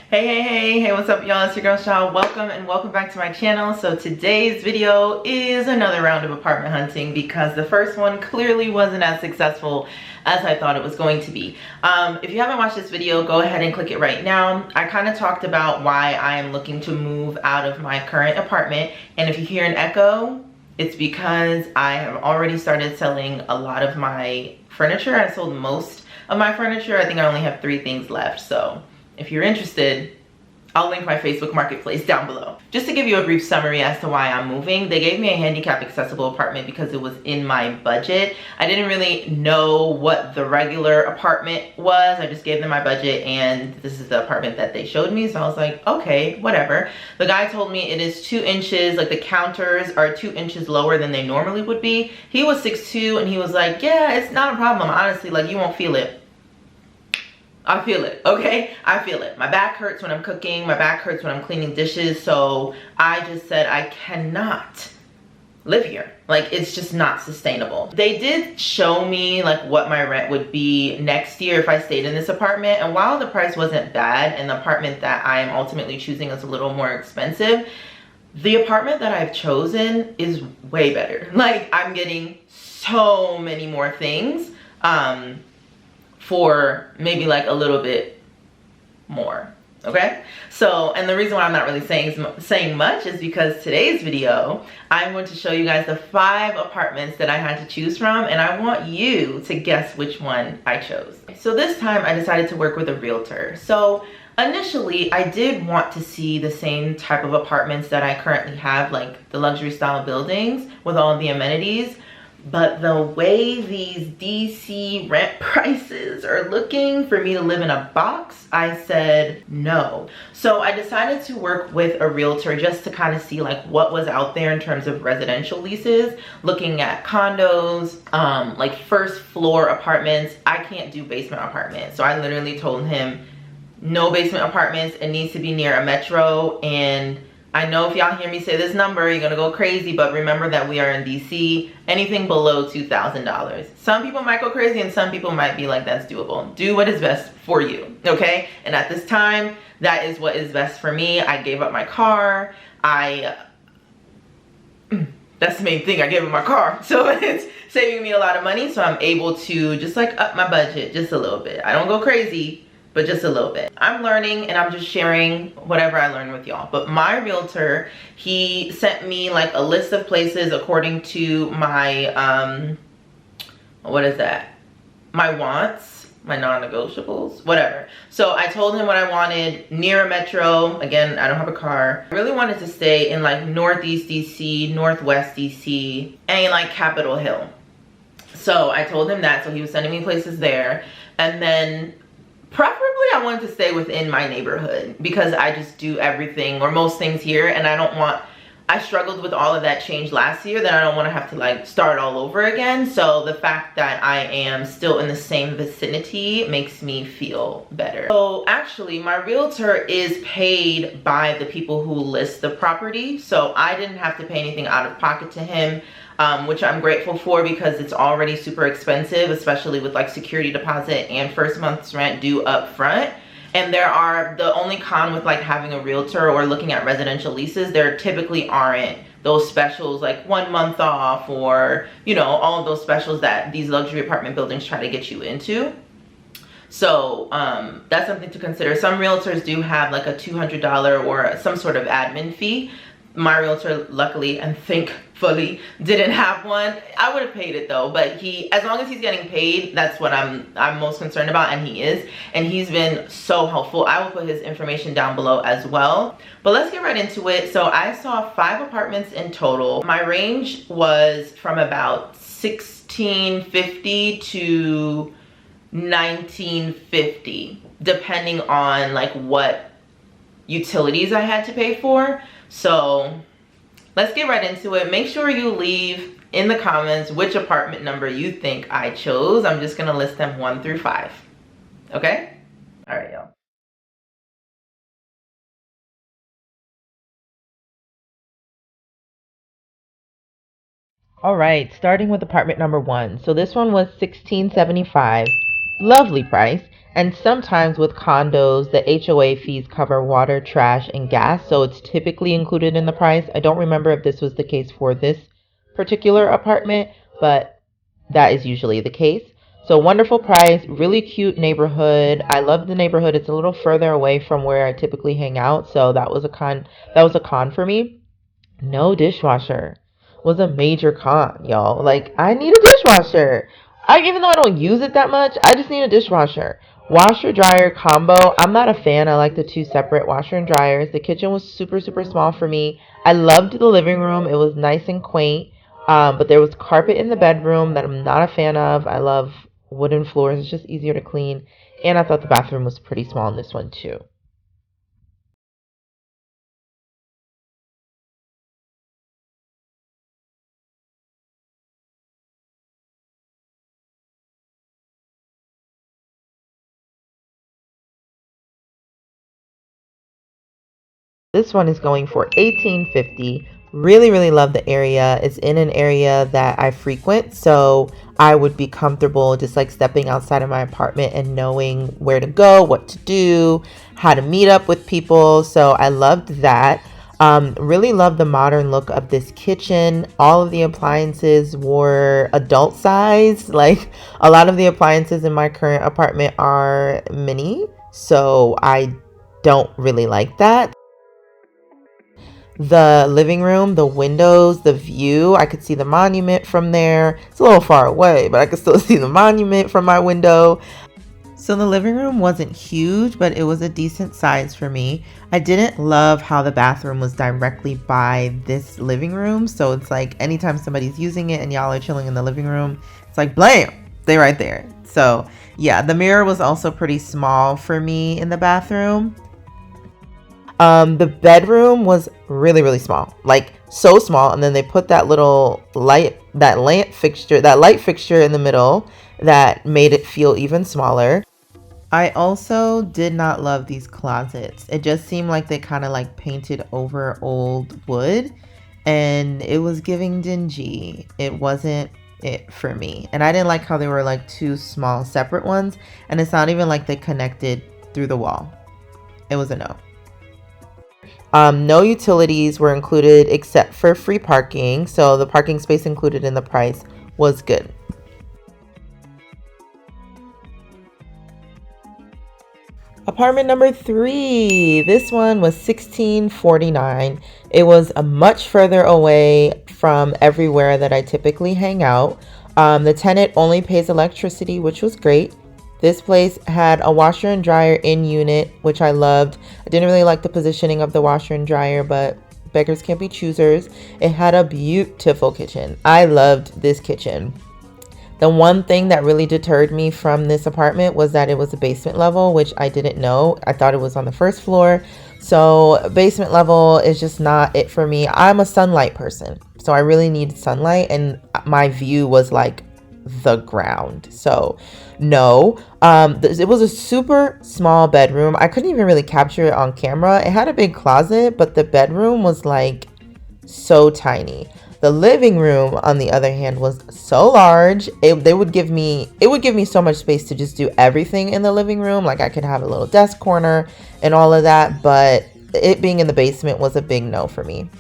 Hey, what's up, y'all? It's your girl, Shaw. Welcome and welcome back to my channel. So today's video is another round of apartment hunting because the first one clearly wasn't as successful as I thought it was going to be. If you haven't watched this video, go ahead and click it right now. I kind of talked about why I am looking to move out of my current apartment. And if you hear an echo, it's because I have already started selling a lot of my furniture. I sold most of my furniture. I think I only have 3 things left. So if you're interested, I'll link my Facebook marketplace down below. Just to give you a brief summary as to why I'm moving, they gave me a handicap accessible apartment because it was in my budget. I didn't really know what the regular apartment was. I just gave them my budget and this is the apartment that they showed me. So I was like, okay, whatever. The guy told me it is 2 inches, like the counters are 2 inches lower than they normally would be. He was 6'2" and he was like, yeah, it's not a problem. Honestly, like you won't feel it. I feel it, okay? I feel it. My back hurts when I'm cooking. My back hurts when I'm cleaning dishes. So I just said I cannot live here. Like, it's just not sustainable. They did show me like what my rent would be next year if I stayed in this apartment. And while the price wasn't bad and the apartment that I am ultimately choosing is a little more expensive, the apartment that I've chosen is way better. Like, I'm getting so many more things. For maybe like a little bit more, okay? So, and the reason why I'm not really saying much is because today's video, I'm going to show you guys the 5 apartments that I had to choose from, and I want you to guess which one I chose. So this time I decided to work with a realtor. So initially I did want to see the same type of apartments that I currently have, like the luxury style buildings with all of the amenities. But the way these DC rent prices are looking for me to live in a box, I said no. So I decided to work with a realtor just to kind of see like what was out there in terms of residential leases, looking at condos, like first floor apartments. I can't do basement apartments. So I literally told him no basement apartments. It needs to be near a metro. And I know if y'all hear me say this number, you're gonna go crazy, but remember that we are in DC. Anything below $2,000. Some people might go crazy and some people might be like, that's doable. Do what is best for you, okay? And at this time, that is what is best for me. I gave up my car. That's the main thing, I gave up my car. So it's saving me a lot of money, so I'm able to just like up my budget just a little bit. I don't go crazy, but just a little bit. I'm learning and I'm just sharing whatever I learn with y'all. But my realtor, he sent me like a list of places according to my, what is that? My wants, my non-negotiables, whatever. So I told him what I wanted near a metro. Again, I don't have a car. I really wanted to stay in like Northeast DC, Northwest DC, and like Capitol Hill. So I told him that, so he was sending me places there. And then preferably I wanted to stay within my neighborhood because I just do everything or most things here, and I struggled with all of that change last year, then I don't want to have to like start all over again. So the fact that I am still in the same vicinity makes me feel better. So actually my realtor is paid by the people who list the property, so I didn't have to pay anything out of pocket to him. Which I'm grateful for because it's already super expensive, especially with like security deposit and first month's rent due up front. And the only con with like having a realtor or looking at residential leases, there typically aren't those specials like 1 month off or, you know, all of those specials that these luxury apartment buildings try to get you into. So that's something to consider. Some realtors do have like a $200 or some sort of admin fee. My realtor, luckily and thankfully, didn't have one. I would have paid it though, but as long as he's getting paid, that's what I'm most concerned about, and he is. And he's been so helpful. I will put his information down below as well. But let's get right into it. So I saw 5 apartments in total. My range was from about $1,650 to $1,950, depending on like what utilities I had to pay for. So let's get right into it. Make sure you leave in the comments which apartment number you think I chose. I'm just gonna list them 1 through 5. Okay? All right, y'all. All right, starting with apartment number 1. So this one was $1,675. Lovely price. And sometimes with condos, the HOA fees cover water, trash, and gas, so it's typically included in the price. I don't remember if this was the case for this particular apartment, but that is usually the case. So wonderful price, really cute neighborhood. I love the neighborhood. It's a little further away from where I typically hang out, so that was a con for me. No dishwasher was a major con, y'all. Like, I need a dishwasher. Even though I don't use it that much, I just need a dishwasher. Washer dryer combo. I'm not a fan. I like the two separate washer and dryers. The kitchen was super, super small for me. I loved the living room. It was nice and quaint. But there was carpet in the bedroom that I'm not a fan of. I love wooden floors. It's just easier to clean. And I thought the bathroom was pretty small in this one too. This one is going for 1850. Really, really love the area. It's in an area that I frequent, so I would be comfortable just like stepping outside of my apartment and knowing where to go, what to do, how to meet up with people. So I loved that. Really love the modern look of this kitchen. All of the appliances were adult size. Like a lot of the appliances in my current apartment are mini, so I don't really like that. The living room, the windows, the view. I could see the monument from there. It's a little far away, but I could still see the monument from my window. So the living room wasn't huge, but it was a decent size for me. I didn't love how the bathroom was directly by this living room. So it's like anytime somebody's using it and y'all are chilling in the living room, it's like blam, they right there. So yeah, the mirror was also pretty small for me in the bathroom. The bedroom was really, really small, like so small. And then they put that little light, that lamp fixture, that light fixture in the middle that made it feel even smaller. I also did not love these closets. It just seemed like they kind of like painted over old wood and it was giving dingy. It wasn't it for me. And I didn't like how they were like two small separate ones. And it's not even like they connected through the wall. It was a no. No utilities were included except for free parking, so the parking space included in the price was good. Apartment number 3. This one was 1649. It was a much further away from everywhere that I typically hang out. The tenant only pays electricity, which was great. This place had a washer and dryer in unit, which I loved. I didn't really like the positioning of the washer and dryer, but beggars can't be choosers. It had a beautiful kitchen. I loved this kitchen. The one thing that really deterred me from this apartment was that it was a basement level, which I didn't know. I thought it was on the first floor. So basement level is just not it for me. I'm a sunlight person, so I really need sunlight, and my view was like the ground. So no, it was a super small bedroom. I couldn't even really capture it on camera. It had a big closet, but the bedroom was like so tiny. The living room, on the other hand, was so large. It would give me so much space to just do everything in the living room. Like I could have a little desk corner and all of that, but it being in the basement was a big no for me.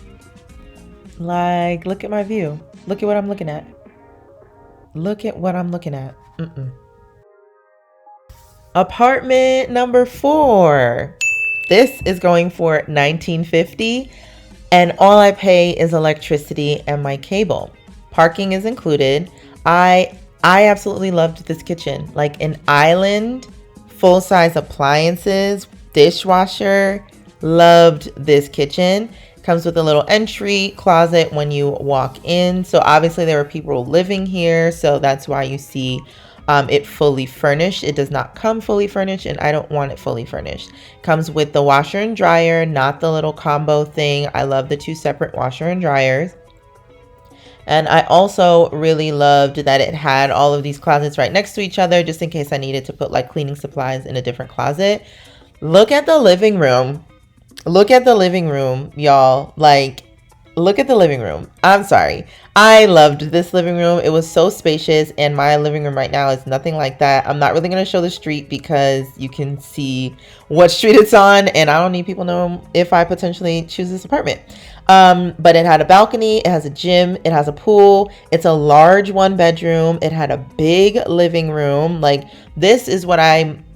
Like, look at my view. Look at what I'm looking at. Look at what I'm looking at. Apartment number 4. This is going for $19.50, and all I pay is electricity and my cable. Parking is included. I absolutely loved this kitchen. Like an island, full-size appliances, dishwasher. Loved this kitchen. Comes with a little entry closet when you walk in. So obviously there were people living here, so that's why you see it fully furnished. It does not come fully furnished, and I don't want it fully furnished. Comes with the washer and dryer, not the little combo thing. I love the two separate washer and dryers. And I also really loved that it had all of these closets right next to each other, just in case I needed to put like cleaning supplies in a different closet. Look at the living room. Look at the living room, y'all. Like, look at the living room. I'm sorry. I loved this living room. It was so spacious, and my living room right now is nothing like that. I'm not really going to show the street because you can see what street it's on, and I don't need people to know if I potentially choose this apartment. But it had a balcony, it has a gym, it has a pool. It's a large 1-bedroom. It had a big living room. Like, this is what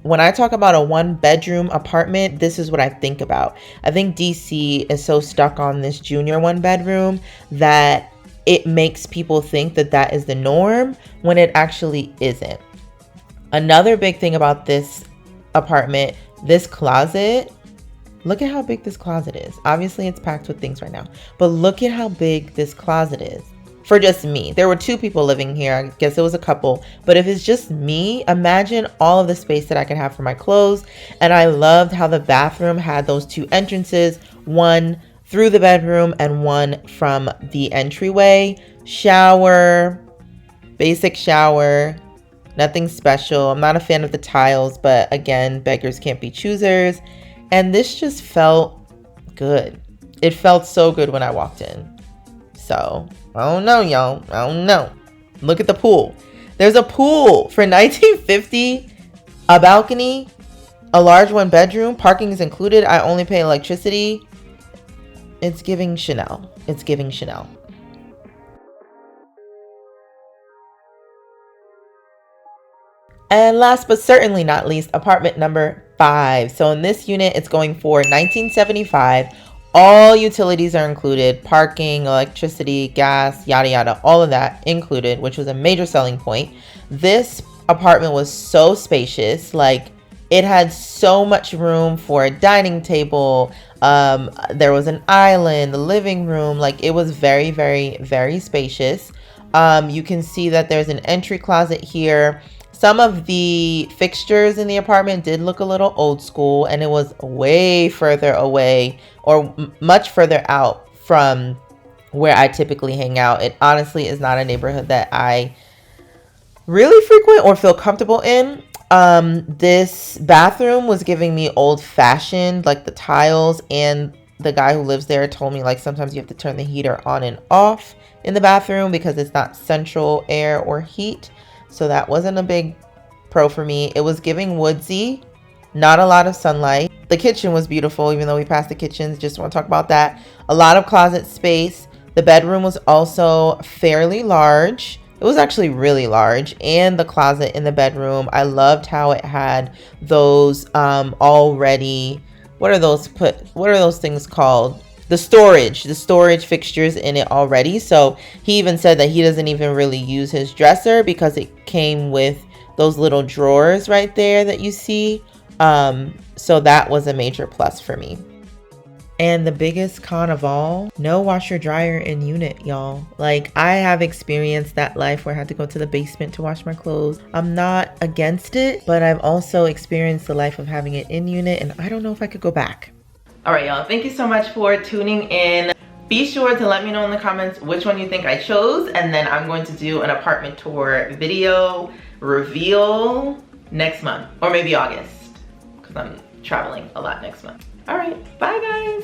when I talk about a 1-bedroom apartment, this is what I think about. I think DC is so stuck on this junior 1-bedroom that it makes people think that that is the norm when it actually isn't. Another big thing about this apartment, this closet, look at how big this closet is. Obviously it's packed with things right now, but look at how big this closet is. For just me. There were 2 people living here. I guess it was a couple. But if it's just me, imagine all of the space that I could have for my clothes. And I loved how the bathroom had those 2 entrances, one through the bedroom and one from the entryway. Shower, basic shower, nothing special. I'm not a fan of the tiles, but again, beggars can't be choosers. And this just felt good. It felt so good when I walked in. So, I don't know, y'all. I don't know. Look at the pool. There's a pool for 1950, a balcony, a large 1-bedroom. Parking is included. I only pay electricity. It's giving Chanel. It's giving Chanel. And last but certainly not least, apartment number 5. So in this unit, it's going for $1975. All utilities are included, parking, electricity, gas, yada yada, all of that included, which was a major selling point. This apartment was so spacious. Like, it had so much room for a dining table. There was an island, the living room. Like, it was very, very, very spacious. You can see that there's an entry closet here. Some of the fixtures in the apartment did look a little old school, and it was way further away or much further out from where I typically hang out. It honestly is not a neighborhood that I really frequent or feel comfortable in. This bathroom was giving me old fashioned, like the tiles, and the guy who lives there told me like sometimes you have to turn the heater on and off in the bathroom because it's not central air or heat. So that wasn't a big pro for me. It was giving woodsy, not a lot of sunlight. The kitchen was beautiful, even though we passed the kitchens. Just want to talk about that. A lot of closet space. The bedroom was also fairly large. It was actually really large. And the closet in the bedroom, I loved how it had those already, what are those things called? The storage fixtures in it already. So he even said that he doesn't even really use his dresser because it came with those little drawers right there that you see. So that was a major plus for me. And the biggest con of all, no washer dryer in unit, y'all. Like, I have experienced that life where I had to go to the basement to wash my clothes. I'm not against it, but I've also experienced the life of having it in unit, and I don't know if I could go back. All right, y'all, thank you so much for tuning in. Be sure to let me know in the comments which one you think I chose, and then I'm going to do an apartment tour video reveal next month, or maybe August, because I'm traveling a lot next month. All right, bye guys.